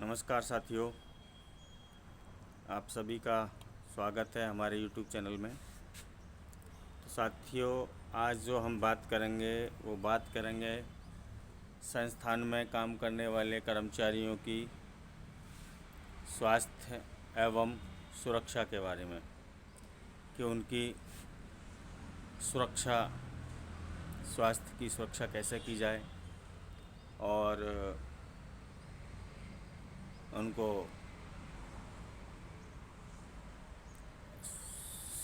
नमस्कार साथियों, आप सभी का स्वागत है हमारे YouTube चैनल में। तो साथियों, आज जो हम बात करेंगे वो बात करेंगे संस्थान में काम करने वाले कर्मचारियों की स्वास्थ्य एवं सुरक्षा के बारे में, कि उनकी सुरक्षा, स्वास्थ्य की सुरक्षा कैसे की जाए और उनको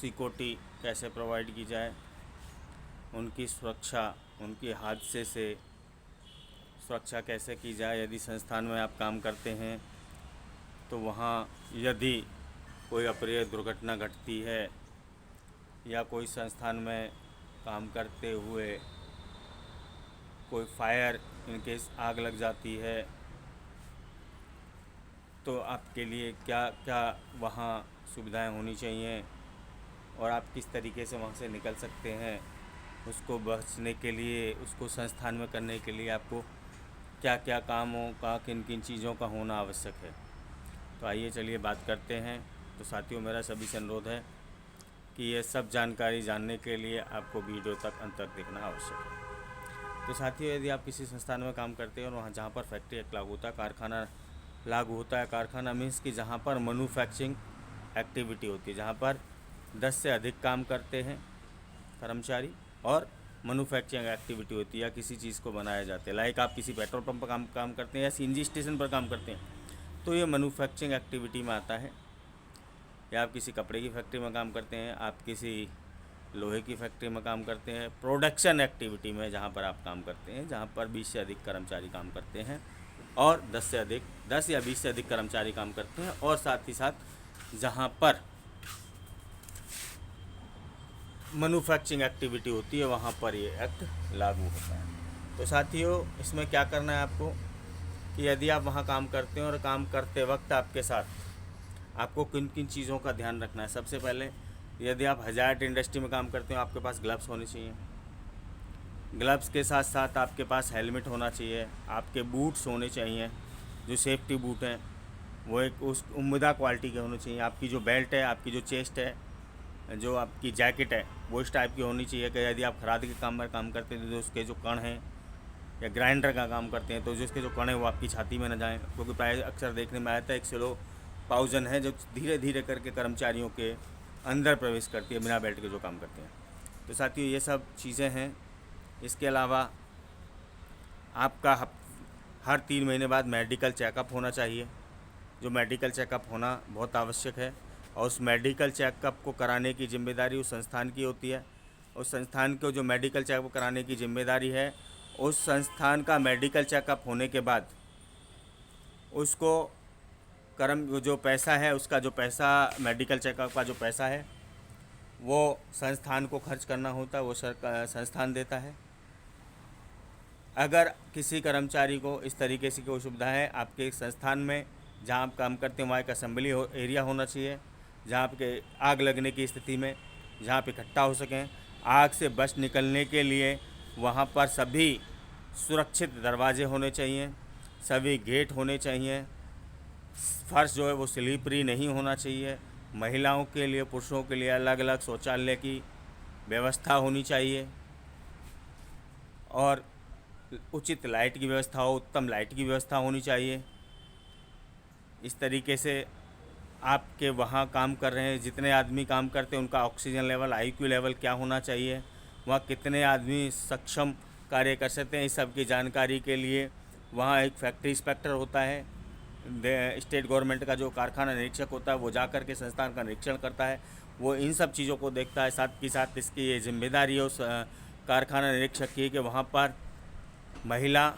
सिक्योरिटी कैसे प्रोवाइड की जाए, उनकी सुरक्षा, उनकी हादसे से सुरक्षा कैसे की जाए। यदि संस्थान में आप काम करते हैं तो वहाँ यदि कोई अप्रिय दुर्घटना घटती है या कोई संस्थान में काम करते हुए कोई फायर इन केस आग लग जाती है तो आपके लिए क्या क्या वहाँ सुविधाएं होनी चाहिए और आप किस तरीके से वहाँ से निकल सकते हैं, उसको बचने के लिए, उसको संस्थान में करने के लिए आपको क्या क्या कामों का, किन किन चीज़ों का होना आवश्यक है। तो आइए चलिए बात करते हैं। तो साथियों, मेरा सभी से अनुरोध है कि ये सब जानकारी जानने के लिए आपको वीडियो तक अंत तक देखना आवश्यक है। तो साथियों, यदि आप किसी संस्थान में काम करते हैं और वहाँ जहाँ पर फैक्ट्री एक्ट लागू होता है, कारखाना लागू होता है, कारखाना मीन्स कि जहाँ पर मैन्युफैक्चरिंग एक्टिविटी होती है, जहाँ पर 10 से अधिक काम करते हैं कर्मचारी और मैन्युफैक्चरिंग एक्टिविटी होती है या किसी चीज़ को बनाया जाता है। लाइक आप किसी पेट्रोल पंप पर काम करते हैं या सीएनजी स्टेशन पर काम करते हैं तो ये मैन्युफैक्चरिंग एक्टिविटी में आता है। या आप किसी कपड़े की फैक्ट्री में काम करते हैं, आप किसी लोहे की फैक्ट्री में काम करते हैं, प्रोडक्शन एक्टिविटी में जहाँ पर आप काम करते हैं, जहाँ पर 20 से अधिक कर्मचारी काम करते हैं और 10 या 20 से अधिक कर्मचारी काम करते हैं, और साथ ही साथ जहाँ पर मैन्युफैक्चरिंग एक्टिविटी होती है वहाँ पर ये एक्ट लागू होता है। तो साथियों, इसमें क्या करना है आपको कि यदि आप वहाँ काम करते हैं और काम करते वक्त आपके साथ आपको किन किन चीज़ों का ध्यान रखना है। सबसे पहले, यदि आप हजार्ड इंडस्ट्री में काम करते हो, आपके पास ग्लव्स होने चाहिए। ग्लव्स के साथ साथ आपके पास हेलमेट होना चाहिए, आपके बूट्स होने चाहिए, जो सेफ्टी बूट हैं वो एक उस उम्दा क्वालिटी के होने चाहिए। आपकी जो बेल्ट है, आपकी जो चेस्ट है, जो आपकी जैकेट है, वो इस टाइप की होनी चाहिए कि यदि आप खराद के काम में काम करते हैं तो उसके जो कण हैं, या ग्राइंडर का काम करते हैं तो जो उसके जो कण हैं वो आपकी छाती में न जाएं, क्योंकि प्राय अक्सर देखने में आता है एक स्लो पाउजन है जो धीरे धीरे करके कर्मचारियों के अंदर प्रवेश करती है बिना बेल्ट के जो काम करते हैं। तो साथियों, ये सब चीज़ें हैं। इसके अलावा आपका हर 3 महीने बाद मेडिकल चेकअप होना चाहिए, जो मेडिकल चेकअप होना बहुत आवश्यक है, और उस मेडिकल चेकअप को कराने की जिम्मेदारी उस संस्थान की होती है। उस संस्थान को जो मेडिकल चेकअप कराने की जिम्मेदारी है, उस संस्थान का मेडिकल चेकअप होने के बाद उसको जो पैसा है, उसका जो पैसा, मेडिकल चेकअप का जो पैसा है वो संस्थान को खर्च करना होता है, वो संस्थान देता है। अगर किसी कर्मचारी को इस तरीके से कोई सुविधा है आपके संस्थान में जहाँ आप काम करते हैं, वहाँ एक असेंबली एरिया होना चाहिए, जहाँ आपके आग लगने की स्थिति में जहाँ आप इकट्ठा हो सकें। आग से बच निकलने के लिए वहाँ पर सभी सुरक्षित दरवाजे होने चाहिए, सभी गेट होने चाहिए, फर्श जो है वो स्लिपरी नहीं होना चाहिए। महिलाओं के लिए, पुरुषों के लिए अलग अलग शौचालय की व्यवस्था होनी चाहिए, और उचित लाइट की व्यवस्था हो, उत्तम लाइट की व्यवस्था होनी चाहिए। इस तरीके से आपके वहाँ काम कर रहे हैं जितने आदमी काम करते हैं उनका ऑक्सीजन लेवल, आईक्यू लेवल क्या होना चाहिए, वहाँ कितने आदमी सक्षम कार्य कर सकते हैं, इस सब की जानकारी के लिए वहाँ एक फैक्ट्री इंस्पेक्टर होता है, स्टेट गवर्नमेंट का जो कारखाना निरीक्षक होता है, वो जा कर के संस्थान का निरीक्षण करता है, वो इन सब चीज़ों को देखता है। साथ ही साथ इसकी ये जिम्मेदारी है उस कारखाना निरीक्षक की कि वहाँ पर महिला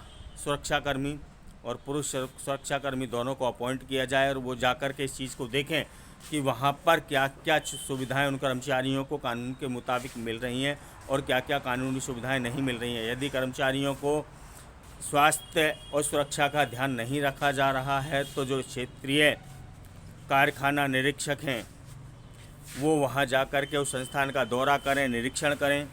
सुरक्षाकर्मी और पुरुष सुरक्षाकर्मी दोनों को अपॉइंट किया जाए, और वो जाकर के इस चीज़ को देखें कि वहाँ पर क्या क्या सुविधाएं उन कर्मचारियों को कानून के मुताबिक मिल रही हैं और क्या क्या कानूनी सुविधाएं नहीं मिल रही हैं। यदि कर्मचारियों को स्वास्थ्य और सुरक्षा का ध्यान नहीं रखा जा रहा है तो जो क्षेत्रीय कारखाना निरीक्षक हैं वो वहाँ जा कर के उस संस्थान का दौरा करें, निरीक्षण करें,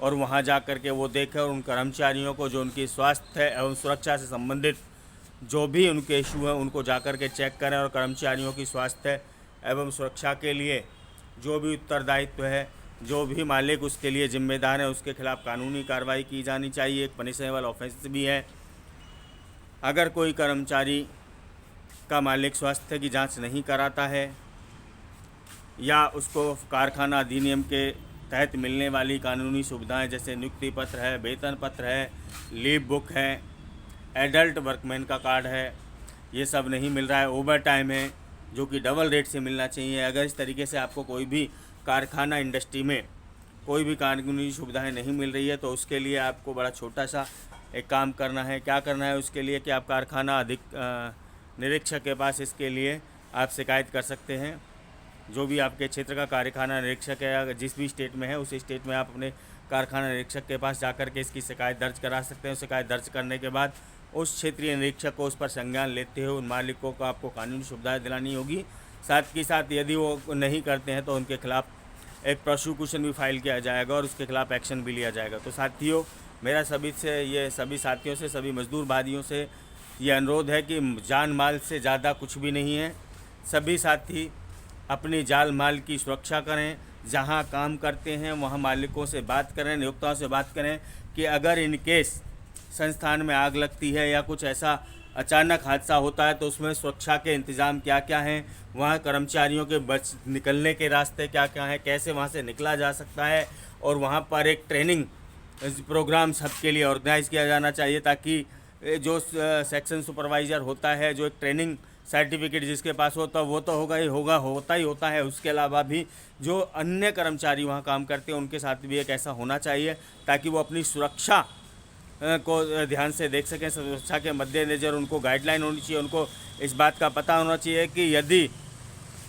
और वहाँ जा कर के वो देखें और उन कर्मचारियों को जो उनकी स्वास्थ्य एवं सुरक्षा से संबंधित जो भी उनके इशू हैं उनको जाकर के चेक करें और कर्मचारियों की स्वास्थ्य एवं सुरक्षा के लिए जो भी उत्तरदायित्व है, जो भी मालिक उसके लिए जिम्मेदार है, उसके खिलाफ कानूनी कार्रवाई की जानी चाहिए। एक पनिशेबल ऑफेंस भी है। अगर कोई कर्मचारी का मालिक स्वास्थ्य की जांच नहीं कराता है या उसको कारखाना अधिनियम के तहत मिलने वाली कानूनी सुविधाएं जैसे नियुक्ति पत्र है, वेतन पत्र है, लीव बुक है, एडल्ट वर्कमैन का कार्ड है, ये सब नहीं मिल रहा है, ओवर टाइम है जो कि डबल रेट से मिलना चाहिए। अगर इस तरीके से आपको कोई भी कारखाना इंडस्ट्री में कोई भी कानूनी सुविधाएं नहीं मिल रही है तो उसके लिए आपको बड़ा छोटा सा एक काम करना है। क्या करना है उसके लिए कि आप कारखाना निरीक्षक के पास इसके लिए आप शिकायत कर सकते हैं। जो भी आपके क्षेत्र का कारखाना निरीक्षक है या जिस भी स्टेट में है उस स्टेट में आप अपने कारखाना निरीक्षक के पास जाकर के इसकी शिकायत दर्ज करा सकते हैं। शिकायत दर्ज करने के बाद उस क्षेत्रीय निरीक्षक को उस पर संज्ञान लेते हुए उन मालिकों को आपको कानूनी सुविधाएं दिलानी होगी। साथ ही साथ यदि वो नहीं करते हैं तो उनके खिलाफ एक प्रोसिक्यूशन भी फाइल किया जाएगा और उसके खिलाफ एक्शन भी लिया जाएगा। तो साथियों, मेरा सभी साथियों से, सभी मजदूर भाइयों से ये अनुरोध है कि जान माल से ज़्यादा कुछ भी नहीं है। सभी साथी अपनी जान माल की सुरक्षा करें। जहां काम करते हैं वहां मालिकों से बात करें, नियोक्ताओं से बात करें कि अगर इन केस संस्थान में आग लगती है या कुछ ऐसा अचानक हादसा होता है तो उसमें सुरक्षा के इंतज़ाम क्या क्या हैं, वहाँ कर्मचारियों के निकलने के रास्ते क्या क्या हैं, कैसे वहाँ से निकला जा सकता है। और वहाँ पर एक ट्रेनिंग प्रोग्राम सबके लिए ऑर्गेनाइज़ किया जाना चाहिए ताकि जो सेक्शन सुपरवाइज़र होता है, जो एक ट्रेनिंग सर्टिफिकेट जिसके पास होता है वो तो होता ही होता है। उसके अलावा भी जो अन्य कर्मचारी वहाँ काम करते हैं उनके साथ भी एक ऐसा होना चाहिए ताकि वो अपनी सुरक्षा को ध्यान से देख सकें। सुरक्षा के मद्देनज़र उनको गाइडलाइन होनी चाहिए। उनको इस बात का पता होना चाहिए कि यदि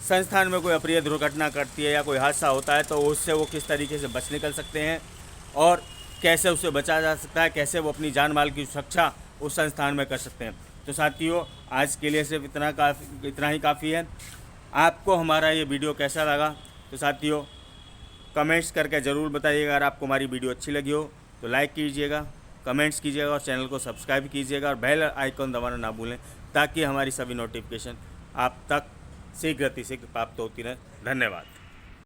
संस्थान में कोई अप्रिय दुर्घटना घटती है या कोई हादसा होता है तो उससे वो किस तरीके से बच निकल सकते हैं और कैसे उससे बचा जा सकता है, कैसे वो अपनी जान माल की सुरक्षा उस संस्थान में कर सकते हैं। तो साथियों, आज के लिए सिर्फ इतना ही काफ़ी है। आपको हमारा ये वीडियो कैसा लगा तो साथियों कमेंट्स करके ज़रूर बताइएगा। अगर आपको हमारी वीडियो अच्छी लगी हो तो लाइक कीजिएगा, कमेंट्स कीजिएगा और चैनल को सब्सक्राइब कीजिएगा और बेल आइकन दबाना ना भूलें ताकि हमारी सभी नोटिफिकेशन आप तक शीघ्र प्राप्त होती रहे। धन्यवाद।